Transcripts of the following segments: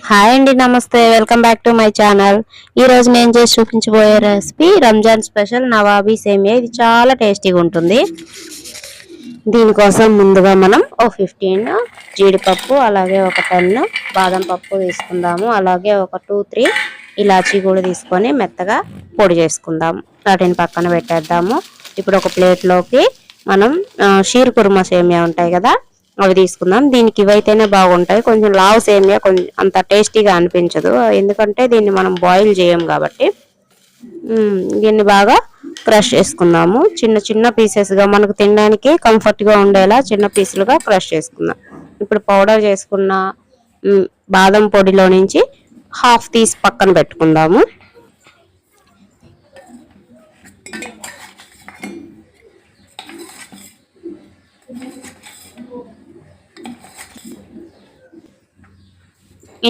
Hi అండి, నమస్తే. Welcome back to my channel. ఈ రోజు నేను చేసి చూపించబోయే రెసిపీ రంజాన్ స్పెషల్ నవాబీ సేమియా. ఇది చాలా టేస్టీగా ఉంటుంది. దీనికోసం ముందుగా మనం 15 జీడిపప్పు, అలాగే ఒక 10 బాదం పప్పు తీసుకుందాము. అలాగే ఒక 2-3 ఇలాచీ కూడా తీసుకొని మెత్తగా పొడి చేసుకుందాము. వాటిని పక్కన పెట్టేద్దాము. ఇప్పుడు ఒక ప్లేట్లోకి మనం షీర్ కుర్మా సేమియా ఉంటాయి కదా, అవి తీసుకుందాం. దీనికి ఇవైతేనే బాగుంటాయి. కొంచెం లావు సేమియా కొంచెం అంత టేస్టీగా అనిపించదు, ఎందుకంటే దీన్ని మనం బాయిల్ చేయం కాబట్టి. దీన్ని బాగా క్రష్ చేసుకుందాము. చిన్న చిన్న పీసెస్గా మనకు తినడానికి కంఫర్ట్గా ఉండేలా చిన్న పీసులుగా క్రష్ చేసుకుందాం. ఇప్పుడు పౌడర్ చేసుకున్న బాదం పొడిలో నుంచి హాఫ్ తీసి పక్కన పెట్టుకుందాము.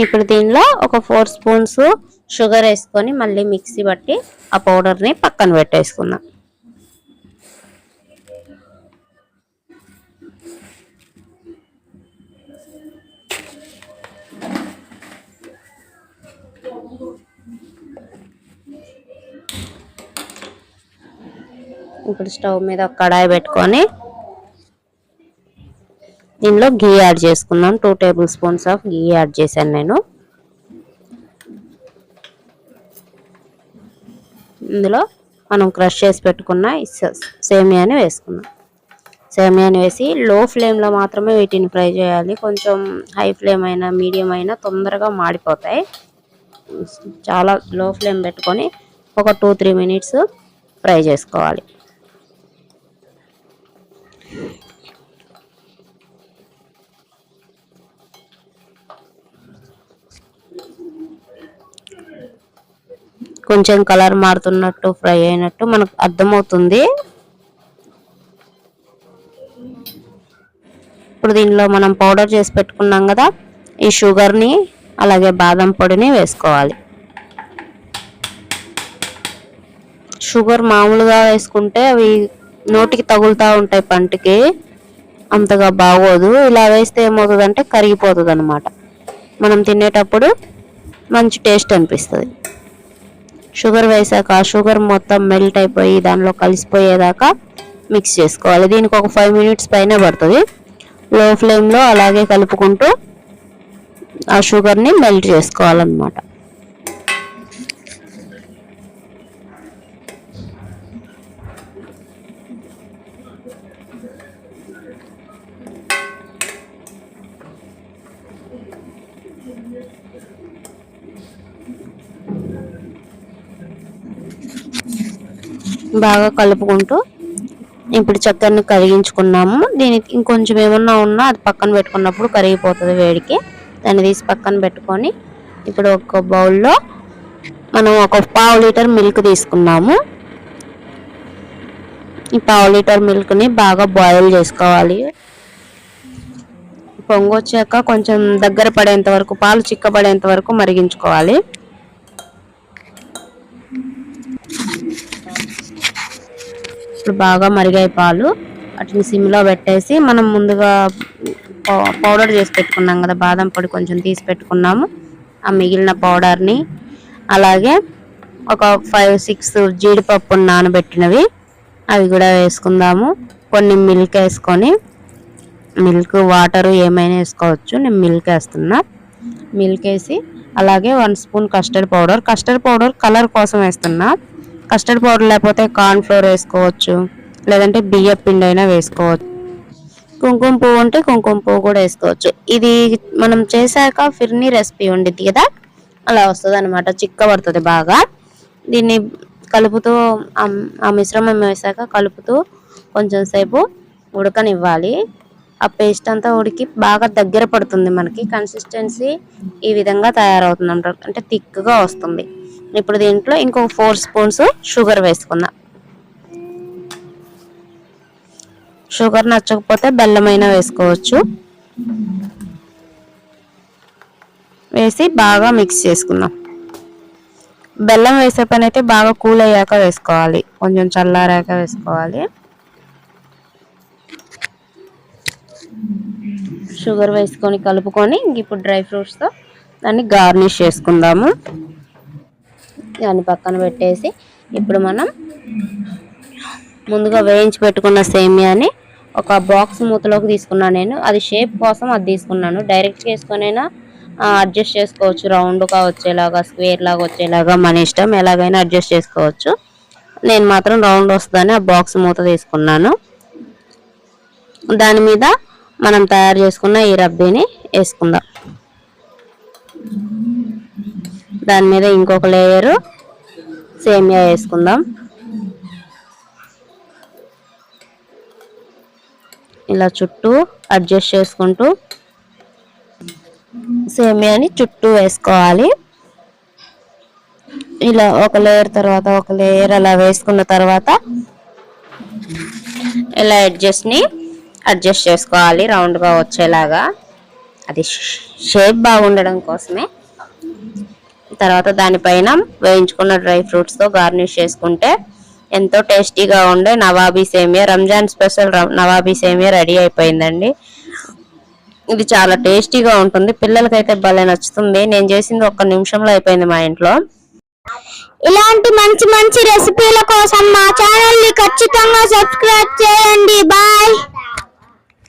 ఇప్పుడు దీనిలో ఒక 4 స్పూన్స్ షుగర్ వేసుకొని మళ్ళీ మిక్సీ పట్టి ఆ పౌడర్ని పక్కన పెట్టేసుకుందాం. ఇప్పుడు స్టవ్ మీద ఒక కడాయి పెట్టుకొని దీనిలో గీ యాడ్ చేసుకుందాం. 2 table spoons of ghee add చేశాను నేను. ఇందులో మనం క్రష్ చేసి పెట్టుకున్న సేమియాని వేసుకుందాం. సేమియాని వేసి లో ఫ్లేమ్లో మాత్రమే వీటిని ఫ్రై చేయాలి. కొంచెం హై ఫ్లేమ్ అయినా మీడియం అయినా తొందరగా మాడిపోతాయి. చాలా లో ఫ్లేమ్ పెట్టుకొని ఒక 2-3 మినిట్స్ ఫ్రై చేసుకోవాలి. కొంచెం కలర్ మారుతున్నట్టు ఫ్రై అయినట్టు మనకు అర్థమవుతుంది. ఇప్పుడు దీనిలో మనం పౌడర్ చేసి పెట్టుకున్నాం కదా, ఈ షుగర్ని అలాగే బాదం పొడిని వేసుకోవాలి. షుగర్ మామూలుగా వేసుకుంటే అవి నోటికి తగులుతూ ఉంటాయి, పంటికి అంతగా బాగోదు. ఇలా వేస్తే ఏమవుతుందంటే కరిగిపోతుంది అన్నమాట. మనం తినేటప్పుడు మంచి టేస్ట్ అనిపిస్తుంది. షుగర్ వేసాక ఆ షుగర్ మొత్తం మెల్ట్ అయిపోయి దానిలో కలిసిపోయేదాకా మిక్స్ చేసుకోవాలి. దీనికి ఒక 5 మినిట్స్ పైన పడుతుంది. లో ఫ్లేమ్లో అలాగే కలుపుకుంటూ ఆ షుగర్ని మెల్ట్ చేసుకోవాలన్నమాట. బాగా కలుపుకుంటూ ఇప్పుడు చక్కెరని కరిగించుకున్నాము. దీనికి ఇంకొంచెం ఏమన్నా ఉన్నా అది పక్కన పెట్టుకున్నప్పుడు కరిగిపోతుంది వేడికి. దాన్ని తీసి పక్కన పెట్టుకొని ఇప్పుడు ఒక బౌల్లో మనం ఒక 1/2 లీటర్ మిల్క్ తీసుకున్నాము. ఈ 1/2 లీటర్ మిల్క్ని బాగా బాయిల్ చేసుకోవాలి. పొంగొచ్చాక కొంచెం దగ్గర పడేంత వరకు, పాలు చిక్కబడేంత వరకు మరిగించుకోవాలి. ఇప్పుడు బాగా మరిగాయి పాలు. వాటిని సిమ్లో పెట్టేసి మనం ముందుగా పౌడర్ చేసి పెట్టుకున్నాం కదా, బాదం పొడి కొంచెం తీసి పెట్టుకున్నాము. ఆ మిగిలిన పౌడర్ని అలాగే ఒక 5-6 జీడిపప్పు నానబెట్టినవి అవి కూడా వేసుకుందాము. కొన్ని మిల్క్ వేసుకొని, మిల్క్ వాటరు ఏమైనా వేసుకోవచ్చు, నేను మిల్క్ వేస్తున్నా. మిల్క్ వేసి అలాగే 1 స్పూన్ కస్టర్డ్ పౌడర్ కలర్ కోసం వేస్తున్నా. కస్టర్డ్ పౌడర్ లేకపోతే కార్న్ ఫ్లోర్ వేసుకోవచ్చు, లేదంటే బియ్యం పిండి అయినా వేసుకోవచ్చు. కుంకుమ పువ్వు ఉంటే కుంకుమ పువ్వు కూడా వేసుకోవచ్చు. ఇది మనం చేశాక ఫిర్నీ రెసిపీ ఉండిద్ది కదా, అలా వస్తుంది అనమాట. చిక్కబడుతుంది బాగా. దీన్ని కలుపుతూ ఆ మిశ్రమం వేసాక కలుపుతూ కొంచెం సేపు ఉడకనివ్వాలి. ఆ పేస్ట్ అంతా ఉడికి బాగా దగ్గర పడుతుంది. మనకి కన్సిస్టెన్సీ ఈ విధంగా తయారవుతుంది అన్నమాట, అంటే థిక్గా వస్తుంది. ఇప్పుడు దీంట్లో ఇంకో 4 స్పూన్స్ షుగర్ వేసుకుందాం. షుగర్ నచ్చకపోతే బెల్లమైనా వేసుకోవచ్చు. వేసి బాగా మిక్స్ చేసుకుందాం. బెల్లం వేసే పని అయితే బాగా కూల్ అయ్యాక వేసుకోవాలి, కొంచెం చల్లారాక వేసుకోవాలి. షుగర్ వేసుకొని కలుపుకొని ఇప్పుడు డ్రై ఫ్రూట్స్తో దాన్ని గార్నిష్ చేసుకుందాము. దాన్ని పక్కన పెట్టేసి ఇప్పుడు మనం ముందుగా వేయించి పెట్టుకున్న సేమియాని ఒక బాక్స్ మూతలోకి తీసుకున్నాను. నేను అది షేప్ కోసం అది తీసుకున్నాను. డైరెక్ట్ చేసుకునైనా అడ్జస్ట్ చేసుకోవచ్చు, రౌండ్గా వచ్చేలాగా, స్క్వేర్ లాగా వచ్చేలాగా మన ఇష్టం, ఎలాగైనా అడ్జస్ట్ చేసుకోవచ్చు. నేను మాత్రం రౌండ్ వస్తుందని ఆ బాక్స్ మూత తీసుకున్నాను. దాని మీద మనం తయారు చేసుకున్న ఈ రబ్బీని వేసుకుందాం. దాని మీద ఇంకొక లేయరు సేమియా వేసుకుందాం. ఇలా చుట్టూ అడ్జస్ట్ చేసుకుంటూ సేమియాని చుట్టూ వేసుకోవాలి. ఇలా ఒక లేయర్ తర్వాత ఒక లేయర్ అలా వేసుకున్న తర్వాత ఇలా అడ్జస్ట్ చేసుకోవాలి రౌండ్గా వచ్చేలాగా. అది షేప్ బాగుండడం కోసమే. తర్వాత దానిపైన వేయించుకున్న డ్రై ఫ్రూట్స్తో గార్నిష్ చేసుకుంటే ఎంతో టేస్టీగా ఉండే నవాబీ సేమియా, రంజాన్ స్పెషల్ నవాబీ సేమియా రెడీ అయిపోయిందండి. ఇది చాలా టేస్టీగా ఉంటుంది. పిల్లలకైతే భలే నచ్చుతుంది. నేను చేసింది 1 నిమిషంలో అయిపోయింది మా ఇంట్లో. ఇలాంటి మంచి మంచి రెసిపీల కోసం మా ఛానల్ ని ఖచ్చితంగా సబ్స్క్రైబ్ చేయండి. బాయ్.